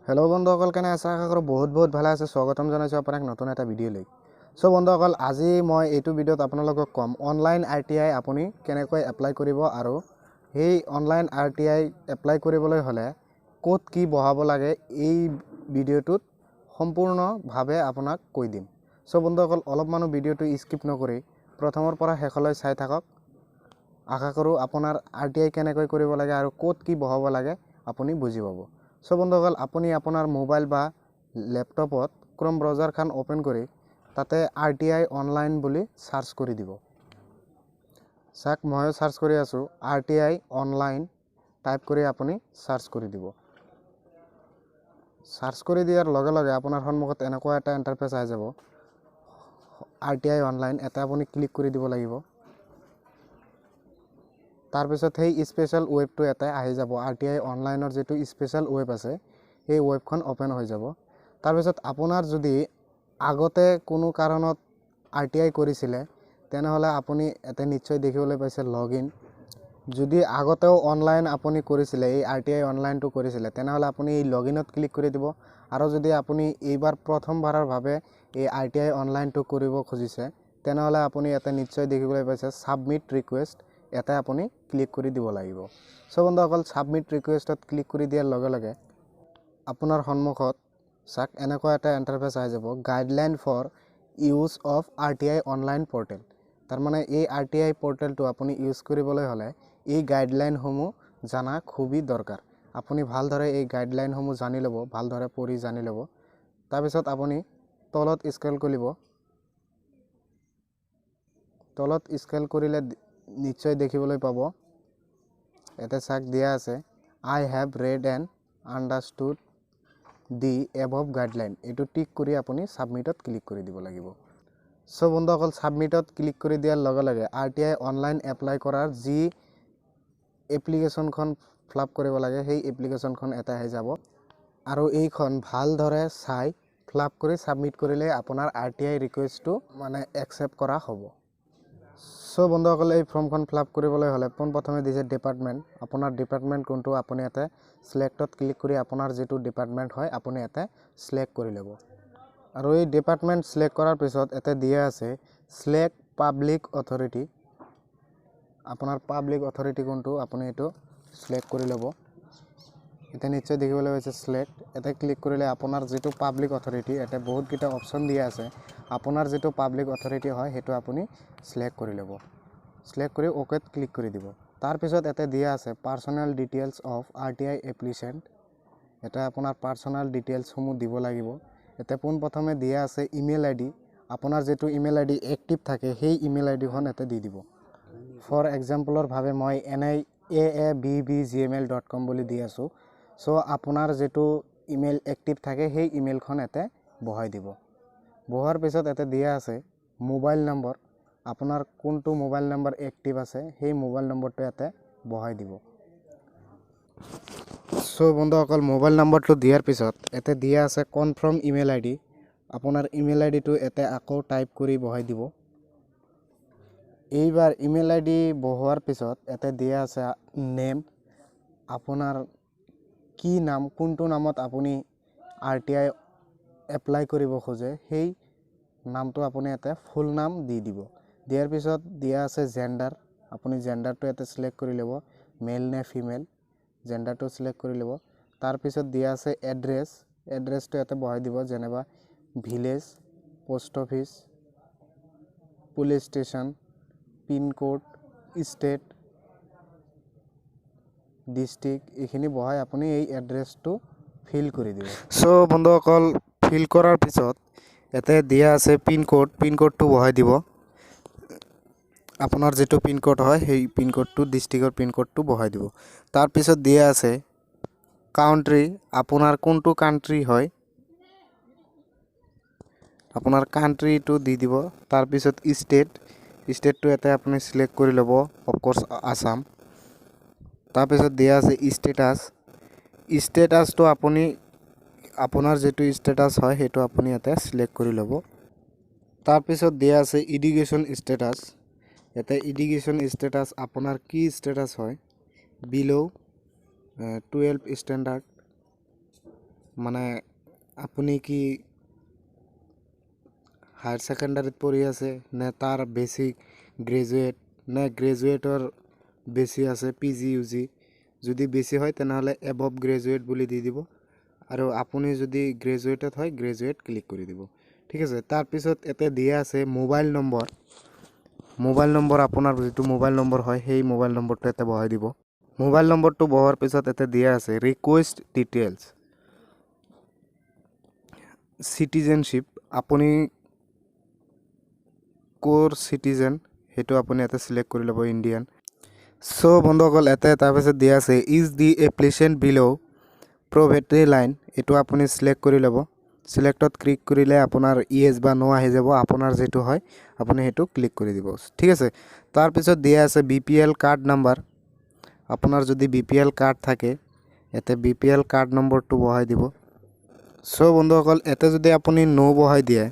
hello बंधुসকল কেনে আছে আশা কৰো বহুত ভালে আছে স্বাগতম জনাইছো আপোনাক নতুন এটা ভিডিও লৈ সো বন্ধুসকল আজি মই এইটো ভিডিওত আপোনালোকক কম অনলাইন আৰটিআই আপুনি কেনেকৈ এপ্লাই কৰিব আৰু এই অনলাইন আৰটিআই এপ্লাই কৰিবলৈ হলে কোড কি বহাব লাগে এই ভিডিওটোত সম্পূৰ্ণভাৱে আপোনাক কৈ দিম সো বন্ধুসকল অলপ মানুহ ভিডিওটো স্কিপ নকৰি প্ৰথমৰ পৰা শেষলৈ চাই থাকক আশা কৰো আপোনাৰ আৰটিআই কেনেকৈ কৰিব লাগে আৰু কোড কি বহাব লাগে আপুনি বুজি পাব সো বন্ধুসকল আপুনি আপোনাৰ মোবাইল বা ল্যাপটপত ক্ৰোম ব্ৰাউজাৰ খান ওপেন কৰি তাতে RTI অনলাইন বুলি সাৰ্চ কৰি দিব সাক মই সাৰ্চ কৰি আছো RTI অনলাইন টাইপ কৰি আপুনি সাৰ্চ কৰি দিব সাৰ্চ কৰি দিয়াৰ লগে লগে আপোনাৰ সন্মুখত এনেকুৱা এটা ইন্টাৰফেস আহি যাব RTI অনলাইন এটা আপুনি ক্লিক কৰি দিব লাগিব তাৰ পিছত সেই স্পেশাল ওয়েবটো এটা আহি যাব RTI অনলাইনৰ যেটো স্পেশাল ওয়েব আছে এই ওয়েবখন ওপেন হৈ যাব তাৰ পিছত আপোনাৰ যদি আগতে কোনো কাৰণত RTI কৰিছিলে তেনেহলে আপুনি এতে নিশ্চয় দেখিবলৈ পাইছে লগইন যদি আগতেও অনলাইন আপুনি কৰিছিলে এই RTI অনলাইনটো কৰিছিলে তেনেহলে আপুনি এই লগইনত ক্লিক কৰি দিব আৰু যদি আপুনি এইবাৰ প্ৰথমবাৰৰ ভাবে এই RTI অনলাইনটো কৰিব খুজিছে তেনেহলে আপুনি এতে নিশ্চয় দেখিবলৈ পাইছে সাবমিট ৰিকুৱেষ্ট এটা আপুনি ক্লিক কৰি দিব লাগিব সো বন্ধুসকল সাবমিট ৰিকুৱেষ্টত ক্লিক কৰি দিয়াৰ লগে লগে আপোনাৰ সন্মুখত সাক এনেকুৱা এটা ইন্টাৰফেস আহি যাব guideline for use of RTI online portal তাৰ মানে এই RTI পোৰ্টেলটো আপুনি ইউজ কৰিবলৈ হলে এই গাইডলাইন সমূহ জানা খুবই দৰকাৰ আপুনি ভালদৰে এই গাইডলাইন সমূহ জানি লব ভালদৰে পঢ়ি জানি লব তাৰ পিছত আপুনি তলত স্ক্ৰল কৰিব তলত স্ক্ৰল কৰিলে নিশ্চয় দেখিবলৈ পাব এতে সাক দিয়া আছে I have read and understood the above guideline এটো টিক কৰি আপুনি সাবমিটত ক্লিক কৰি দিব লাগিব সো বন্ধুসকল সাবমিটত ক্লিক কৰি দিয়াৰ লগে লগে RTI অনলাইন এপ্লাই কৰাৰ যি এপ্লিকেশনখন ফিল আপ কৰিব লাগে সেই এপ্লিকেশনখন এটা আহি যাব আৰু এইখন ভালদৰে চাই ফিল আপ কৰি সাবমিট কৰিলে আপোনাৰ RTI ৰিকুৱেষ্টটো মানে একচেপ্ট কৰা হ'ব সো বন্ধুসকল এই ফৰ্মখন ফিল আপ কৰিবলৈ হলে প্ৰথমে দিছে ডিপাৰ্টমেন্ট আপোনাৰ ডিপাৰ্টমেন্ট কোনটো আপুনি এতে সিলেক্টত ক্লিক কৰি আপোনাৰ যেটো ডিপাৰ্টমেন্ট হয় আপুনি এতে সিলেক্ট কৰি লব আৰু এই ডিপাৰ্টমেন্ট সিলেক্ট কৰাৰ পিছত এতে দিয়া আছে সিলেক্ট পাবলিক অথৰিটি আপোনাৰ পাবলিক অথৰিটি কোনটো আপুনি এটো সিলেক্ট কৰি লব এটা নিশ্চয় দেখিবলৈ পাইছে সিলেক্ট এতে ক্লিক কৰিলে আপোনাৰ যেটো পাবলিক অথৰিটি এতে বহুত কিটা অপচন দিয়া আছে আপোনাৰ যেটো পাবলিক অথৰিটি হয় হেতু আপুনি সিলেক্ট কৰি লব সিলেক্ট কৰি ওকেত ক্লিক কৰি দিব তাৰ পিছত এতে দিয়া আছে personal details of RTI applicant এটা আপোনাৰ পাৰ্সোনাল ডিটেইলছ সমূহ দিব লাগিব এতে প্ৰথমে দিয়া আছে ইমেইল আইডি আপোনাৰ যেটো ইমেইল আইডি এক্টিভ থাকে সেই ইমেইল আইডি খন এতে দি দিব ফৰ এক্সাম্পলৰ ভাবে মই naabbgmail.com বুলি দি আছো সো আপোনাৰ যেটো ইমেইল এক্টিভ থাকে সেই ইমেইলখন এতে বহাই দিব বহাৰ পিছত এতে দিয়া আছে মোবাইল নম্বৰ আপোনাৰ কোনটো মোবাইল নম্বৰ এক্টিভ আছে সেই মোবাইল নম্বৰটো এতে বহাই দিব সো বন্ধুসকল মোবাইল নম্বৰটো দিয়াৰ পিছত এতে দিয়া আছে কনফাৰ্ম ইমেইল আইডি আপোনাৰ ইমেইল আইডিটো এতে আকৌ টাইপ কৰি বহাই দিব এইবাৰ ইমেইল আইডি বহোৱাৰ পিছত এতে দিয়া আছে নেম আপোনাৰ কি নাম কোনটো নামত আপুনি RTI এপ্লাই কৰিব খোজে সেই নামটো আপুনি এতে ফুল নাম দি দিব দিয়াৰ পিছত দিয়া আছে জেন্ডাৰ আপুনি জেন্ডাৰটো এতে সিলেক্ট কৰি লব মেল নে ফিমেল জেন্ডাৰটো সিলেক্ট কৰি লব তাৰ পিছত দিয়া আছে এড্ৰেছটো এতে বহাই দিব যেনেবা village post office police station pin code state district এখিনি বহাই আপুনি এই এড্ৰেছটো ফিল কৰি দিব সো বন্ধুসকল ফিল কৰাৰ পিছত এতে দিয়া আছে পিন কোডটো বহাই দিব আপোনাৰ যেটো পিন কোড হয় সেই পিন কোডটো ডিস্ট্ৰিক্টৰ পিন কোডটো বহাই দিব তাৰ পিছত দিয়া আছে কাউন্ট্ৰি আপোনাৰ কোনটো কান্ট্ৰি হয় আপোনাৰ কান্ট্ৰিটো দি দিব তাৰ পিছত স্টেটটো এতে আপুনি সিলেক্ট কৰি লব অফ কোৰ্স আসাম তাৰ পিছত দিয়া আছে স্ট্যাটাসটো আপুনি আপোনাৰ যেটো স্ট্যাটাস হয় হেতু আপুনি এতে সিলেক্ট কৰি লব তাৰ পিছত দিয়া আছে এডুকেশন স্ট্যাটাস এতে এডুকেশন স্ট্যাটাস আপোনাৰ কি স্ট্যাটাস হয় বিলো 12 স্ট্যান্ডাৰ্ড মানে আপুনি কি হায়াৰ সেকেন্ডাৰীত পঢ়ি আছে নে তাৰ বেসিক গ্ৰেজুৱেট নে গ্ৰেজুৱেটৰ বেছি আছে পিজি ইউজি যদি বেছি হয় তেনেহলে এবভ গ্ৰেজুৱেট বুলি দি দিব আৰু আপুনি যদি গ্ৰেজুৱেটত হয় গ্ৰেজুৱেট ক্লিক কৰি দিব ঠিক আছে তাৰ পিছত এতে দিয়া আছে মোবাইল নম্বৰ আপোনাৰ যেটো মোবাইল নম্বৰ হয় সেই মোবাইল নম্বৰটো এতে বহাই দিব মোবাইল নম্বৰটো বহাৰ পিছত এতে দিয়া আছে ৰিকুৱেষ্ট ডিটেইলছ সিটিজেনশিপ আপুনি কোৰ সিটিজেন হেতু আপুনি এতে সিলেক্ট কৰি লব ইন্ডিয়ান সো বন্ধুসকল এতে তাৰপিছত দিয়া আছে ইজ দি এপ্লিকেশন বিলো প্ৰভেটৰি লাইন এটো আপুনি সিলেক্ট কৰি লব সিলেক্টত ক্লিক কৰিলে আপোনাৰ ইয়েস বা নো আহি যাব আপোনাৰ যেটো হয় আপুনি হেতু ক্লিক কৰি দিব ঠিক আছে তাৰ পিছত দিয়া আছে বিপিএল কাৰ্ড নাম্বাৰ আপোনাৰ যদি বিপিএল কাৰ্ড থাকে এতে বিপিএল কাৰ্ড নম্বৰটো বহাই দিব সো বন্ধুসকল এতে যদি আপুনি নো বহাই দিয়ে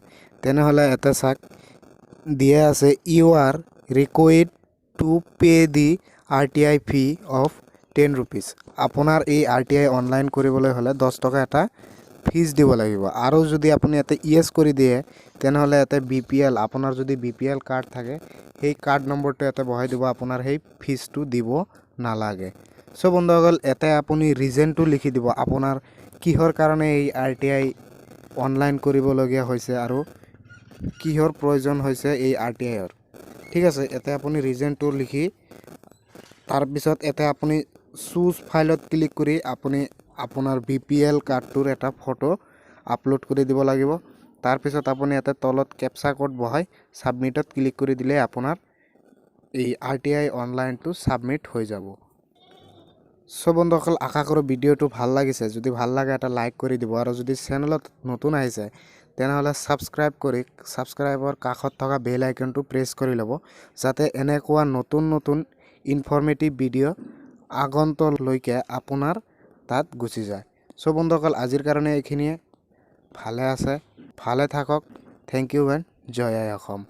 তেনেহলে এতে সাক দিয়া আছে you are required to pay the RTI fee of 10 rupees আপোনাৰ এই RTI অনলাইন কৰিবলৈ হলে 10 টকা এটা ফিজ দিব লাগিব আৰু যদি আপুনি এতে ইয়েস কৰি দিয়ে তেনেহলে এতে বিপিএল আপোনাৰ যদি বিপিএল কাৰ্ড থাকে সেই কাৰ্ড নম্বৰটো এতে বহাই দিব আপোনাৰ সেই ফিজটো দিব নালাগে সো বন্ধুসকল এতে আপুনি ৰিজনটো লিখি দিব আপোনাৰ কিহৰ কাৰণে এই RTI অনলাইন কৰিবলগীয়া হৈছে আৰু কিহৰ প্ৰয়োজন হৈছে এই RTI ৰ ঠিক আছে এতে আপুনি ৰিজনটো লিখি তাৰ পিছত এতে আপুনি চুজ ফাইলত ক্লিক কৰি আপুনি আপোনাৰ বিপিএল কাৰ্ডটোৰ এটা ফটো আপলোড কৰি দিব লাগিব তাৰ পিছত আপুনি এতে তলত ক্যাপচা কোড বহাই সাবমিটত ক্লিক কৰি দিলে আপোনাৰ এই RTI অনলাইনটো সাবমিট হৈ যাব সো বন্ধুসকল আশা কৰো ভিডিওটো ভাল লাগিছে যদি ভাল লাগে এটা লাইক কৰি দিব আৰু যদি চেনেলত নতুন আহিছে তেনেহলে সাবস্ক্ৰাইব কৰি সাবস্ক্ৰাইবৰ কাষত থকা বেল আইকনটো প্ৰেছ কৰি লব যাতে এনেকুৱা নতুন ইনফৰমেটিভ ভিডিও আগন্তলৈকে আপোনাৰ তাত গুচি যায় সো বন্ধুসকল আজিৰ কাৰণে এইখিনিয়ে ভালে আছে ভালে থাকক থ্যাংক ইউ এণ্ড জয় আই অসম